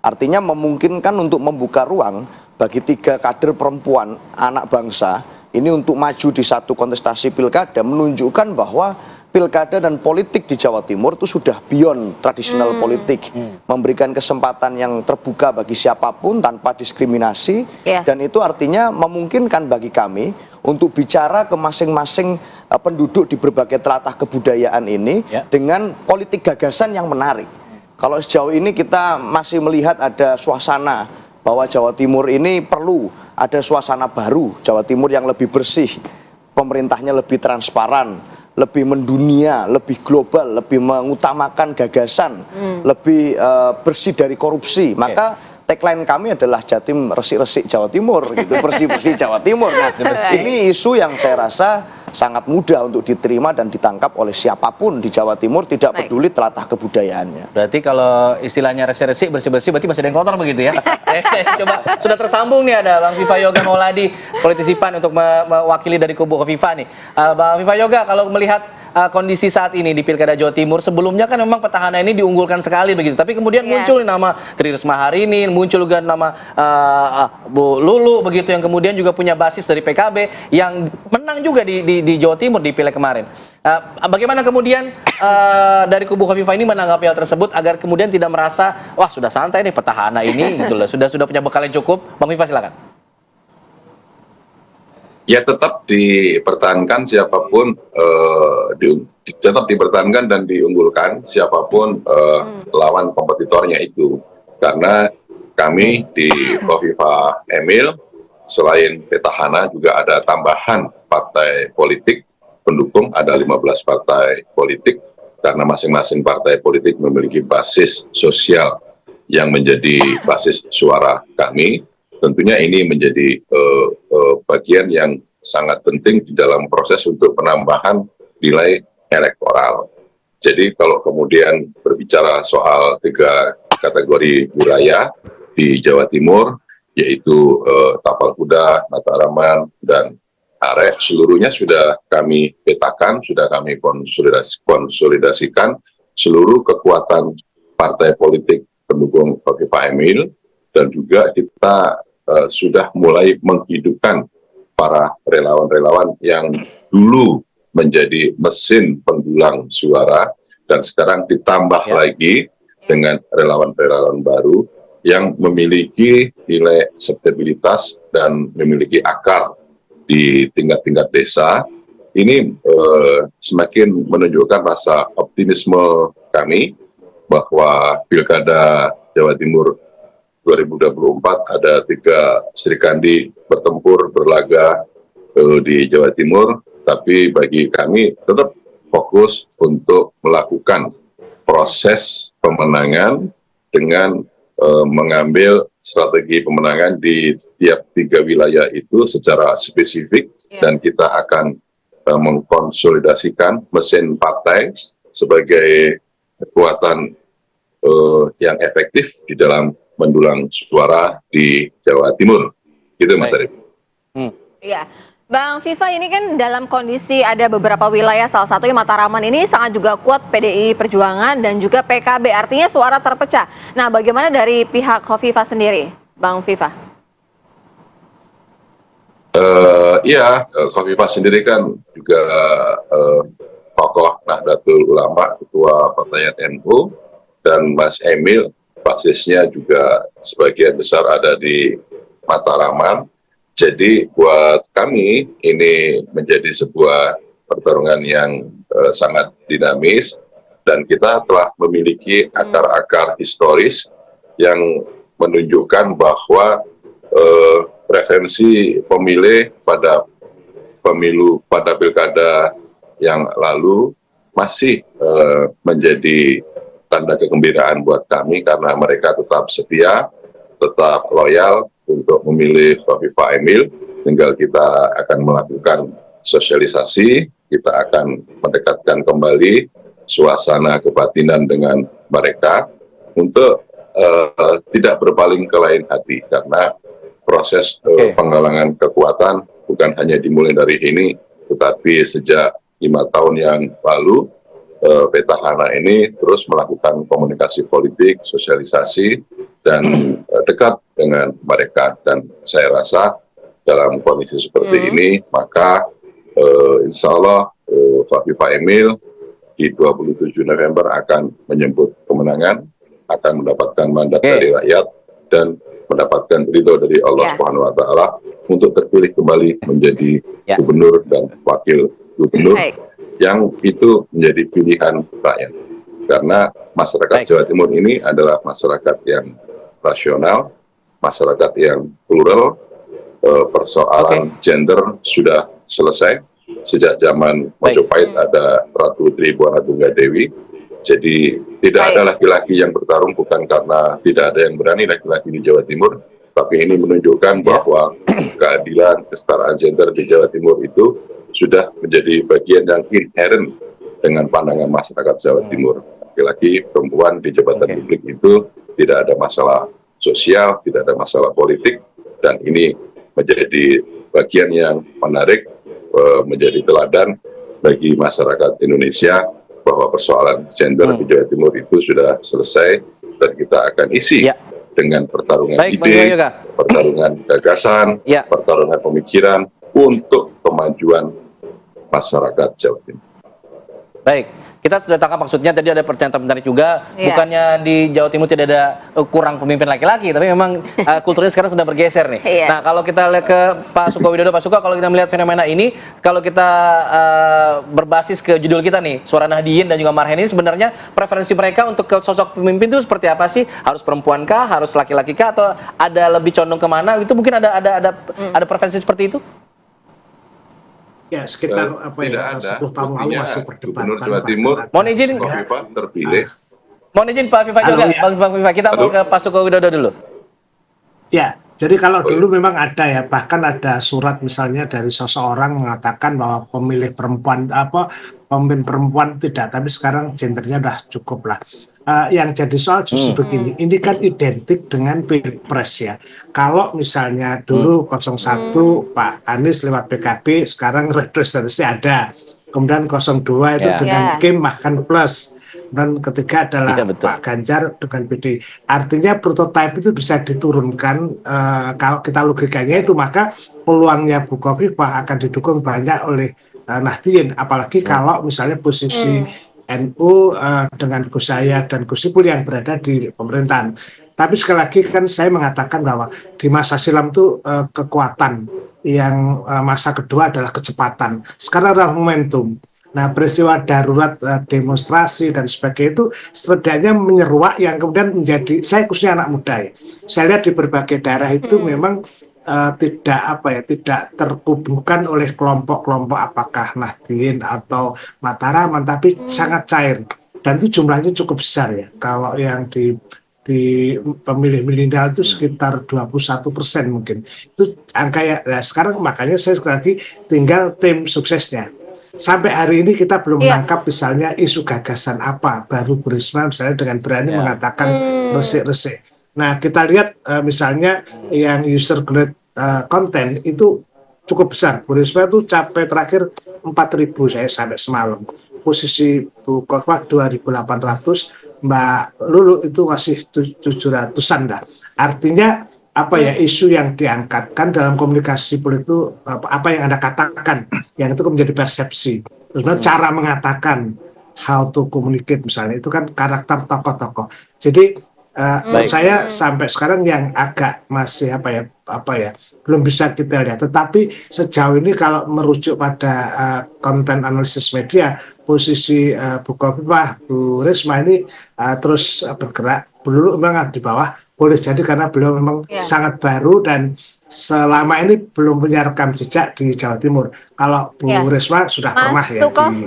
Artinya memungkinkan untuk membuka ruang bagi 3 kader perempuan anak bangsa ini untuk maju di satu kontestasi pilkada, menunjukkan bahwa pilkada dan politik di Jawa Timur itu sudah beyond tradisional politik, memberikan kesempatan yang terbuka bagi siapapun tanpa diskriminasi, dan itu artinya memungkinkan bagi kami untuk bicara ke masing-masing penduduk di berbagai telatah kebudayaan ini dengan politik gagasan yang menarik. Kalau sejauh ini kita masih melihat ada suasana bahwa Jawa Timur ini perlu ada suasana baru, Jawa Timur yang lebih bersih, pemerintahnya lebih transparan, lebih mendunia, lebih global, lebih mengutamakan gagasan, lebih bersih dari korupsi. Maka tagline kami adalah Jatim resik-resik Jawa Timur, gitu, bersih-bersih Jawa Timur. Nah, ini isu yang saya rasa sangat mudah untuk diterima dan ditangkap oleh siapapun di Jawa Timur, tidak peduli telatah kebudayaannya. Berarti kalau istilahnya resik-resik, bersih-bersih, berarti masih ada yang kotor begitu ya? Coba, sudah tersambung nih, ada Bang Viva Yoga Mauladi, politisi PAN untuk mewakili dari kubu Kofifa nih. Bang Viva Yoga, kalau melihat kondisi saat ini di Pilkada Jawa Timur, sebelumnya kan memang petahana ini diunggulkan sekali begitu, tapi kemudian muncul nama Tri Risma hari ini, muncul juga nama Bu Lulu begitu, yang kemudian juga punya basis dari PKB yang menang juga di Jawa Timur di Pileg kemarin. Bagaimana kemudian dari kubu Kofifa ini menanggapi hal tersebut agar kemudian tidak merasa wah sudah santai nih petahana ini gitu loh, sudah punya bekal yang cukup? Bang Viva silakan. Ya tetap dipertahankan siapapun, tetap dipertahankan dan diunggulkan siapapun lawan kompetitornya itu. Karena kami di Kofifa Emil selain petahana juga ada tambahan partai politik pendukung, ada 15 partai politik, karena masing-masing partai politik memiliki basis sosial yang menjadi basis suara kami. Tentunya ini menjadi bagian yang sangat penting di dalam proses untuk penambahan nilai elektoral. Jadi kalau kemudian berbicara soal 3 kategori wilayah di Jawa Timur, yaitu Tapal Kuda, Mataraman, dan Arek, seluruhnya sudah kami petakan, sudah kami konsolidasikan seluruh kekuatan partai politik pendukung Kofifa Emil, dan juga kita sudah mulai menghidupkan para relawan-relawan yang dulu menjadi mesin pendulang suara, dan sekarang ditambah lagi dengan relawan-relawan baru yang memiliki nilai akseptabilitas dan memiliki akar di tingkat-tingkat desa. Ini semakin menunjukkan rasa optimisme kami bahwa Pilkada Jawa Timur 2024 ada 3 Serikandi bertempur berlaga di Jawa Timur, tapi bagi kami tetap fokus untuk melakukan proses pemenangan dengan mengambil strategi pemenangan di tiap 3 wilayah itu secara spesifik, dan kita akan mengkonsolidasikan mesin partai sebagai kekuatan yang efektif di dalam mendulang suara di Jawa Timur. Gitu Mas Arif. Iya. Bang Viva, ini kan dalam kondisi ada beberapa wilayah, salah satunya Mataraman ini sangat juga kuat PDI Perjuangan dan juga PKB, artinya suara terpecah. Nah, bagaimana dari pihak Kofifa sendiri, Bang Viva? Iya, Kofifa sendiri kan juga tokoh Nahdlatul Ulama, Ketua Partai NU, dan Mas Emil basisnya juga sebagian besar ada di Mataraman. Jadi buat kami ini menjadi sebuah pertarungan yang sangat dinamis, dan kita telah memiliki akar-akar historis yang menunjukkan bahwa preferensi pemilih pada pilkada yang lalu masih menjadi tanda kegembiraan buat kami, karena mereka tetap setia, tetap loyal untuk memilih Kofifa Emil. Tinggal kita akan melakukan sosialisasi, kita akan mendekatkan kembali suasana kebatinan dengan mereka untuk tidak berpaling ke lain hati, karena proses penggalangan kekuatan bukan hanya dimulai dari ini, tetapi sejak 5 tahun yang lalu petahana ini terus melakukan komunikasi politik, sosialisasi, dan dekat dengan mereka. Dan saya rasa dalam kondisi seperti ini, maka insya Allah Kofifah Emil di 27 November akan menyebut kemenangan, akan mendapatkan mandat dari rakyat, dan mendapatkan ridho dari Allah Subhanahu wa Ta'ala untuk terpilih kembali menjadi gubernur dan wakil gubernur, yang itu menjadi pilihan rakyat. Karena masyarakat Jawa Timur ini adalah masyarakat yang rasional, masyarakat yang plural, persoalan gender sudah selesai. Sejak zaman Majapahit ada Ratu Tribuana Tunggadewi. Jadi tidak ada laki-laki yang bertarung bukan karena tidak ada yang berani laki-laki di Jawa Timur, tapi ini menunjukkan bahwa keadilan, kesetaraan gender di Jawa Timur itu sudah menjadi bagian yang inherent dengan pandangan masyarakat Jawa Timur. Laki-laki, perempuan di jabatan publik itu tidak ada masalah sosial, tidak ada masalah politik, dan ini menjadi bagian yang menarik, menjadi teladan bagi masyarakat Indonesia bahwa persoalan gender di Jawa Timur itu sudah selesai, dan kita akan isi dengan pertarungan ide, pertarungan gagasan, pertarungan pemikiran untuk kemajuan masyarakat Jawa Timur. Baik, kita sudah tangkap maksudnya. Tadi ada pernyataan menarik juga, bukannya di Jawa Timur tidak ada kurang pemimpin laki-laki, tapi memang kulturnya sekarang sudah bergeser nih. Nah, kalau kita lihat ke Pak Suko Widodo, Pak Suko, kalau kita melihat fenomena ini, kalau kita berbasis ke judul kita nih, Suara Nahdien dan juga Marhen, ini sebenarnya preferensi mereka untuk ke sosok pemimpin itu seperti apa sih? Harus perempuan kah? Harus laki-laki kah? Atau ada lebih condong kemana? Itu mungkin ada preferensi seperti itu? Ya, sekitar 10 tahun lalu masih perdebatan. Gubernur Jawa Timur, mohon izin Kofifah terpilih. Mohon izin Pak Viva juga, Bang Viva, kita mau ke Pak Suko Widodo dulu. Ya, jadi kalau dulu memang ada ya, bahkan ada surat misalnya dari seseorang mengatakan bahwa pemilih perempuan pemimpin perempuan tidak, tapi sekarang gendernya udah cukup lah. Yang jadi soal justru begini, ini kan identik dengan Pilpres ya. Kalau misalnya dulu 01 Pak Anies lewat PKB, sekarang representasinya ada. Kemudian 02 itu dengan Kim bahkan plus. Dan ketiga adalah Pak Ganjar dengan PD. Artinya prototipe itu bisa diturunkan, kalau kita logikanya itu, maka peluangnya Bu Kofifah akan didukung banyak oleh Nahdien. Apalagi kalau misalnya posisi NU dengan Gus Yahya dan Gus Ipul yang berada di pemerintahan. Tapi sekali lagi kan saya mengatakan bahwa di masa silam itu kekuatan, yang masa kedua adalah kecepatan. Sekarang adalah momentum. Nah, peristiwa darurat, demonstrasi dan sebagainya itu setidaknya menyeruak yang kemudian menjadi, saya khususnya anak muda ya, saya lihat di berbagai daerah itu memang tidak terkubukan oleh kelompok-kelompok apakah Nahdien atau Mataraman, tapi sangat cair, dan itu jumlahnya cukup besar ya. Kalau yang di pemilih milenial itu sekitar 21% mungkin, itu angka ya. Nah, sekarang makanya saya sekali lagi tinggal tim suksesnya. Sampai hari ini kita belum menangkap misalnya isu gagasan apa baru Bu Risma misalnya dengan berani mengatakan resik-resik. Nah, kita lihat misalnya yang user grade konten itu cukup besar. Bu Risma itu capai terakhir 4.000 saya sampai semalam. Posisi Bu Kofifah 2.800, Mbak Lulu itu masih 700-an dah. Artinya isu yang diangkat kan dalam komunikasi politik itu apa yang Anda katakan, yang itu menjadi persepsi. Terus cara mengatakan, how to communicate misalnya, itu kan karakter tokoh-tokoh. Jadi saya sampai sekarang yang agak masih belum bisa kita lihat. Tetapi sejauh ini kalau merujuk pada konten analisis media, posisi Bu Kofifah, Bu Risma ini terus bergerak. Dulu memang di bawah, boleh jadi karena beliau memang sangat baru dan selama ini belum punya rekam jejak di Jawa Timur. Kalau Bu Risma sudah pernah ya di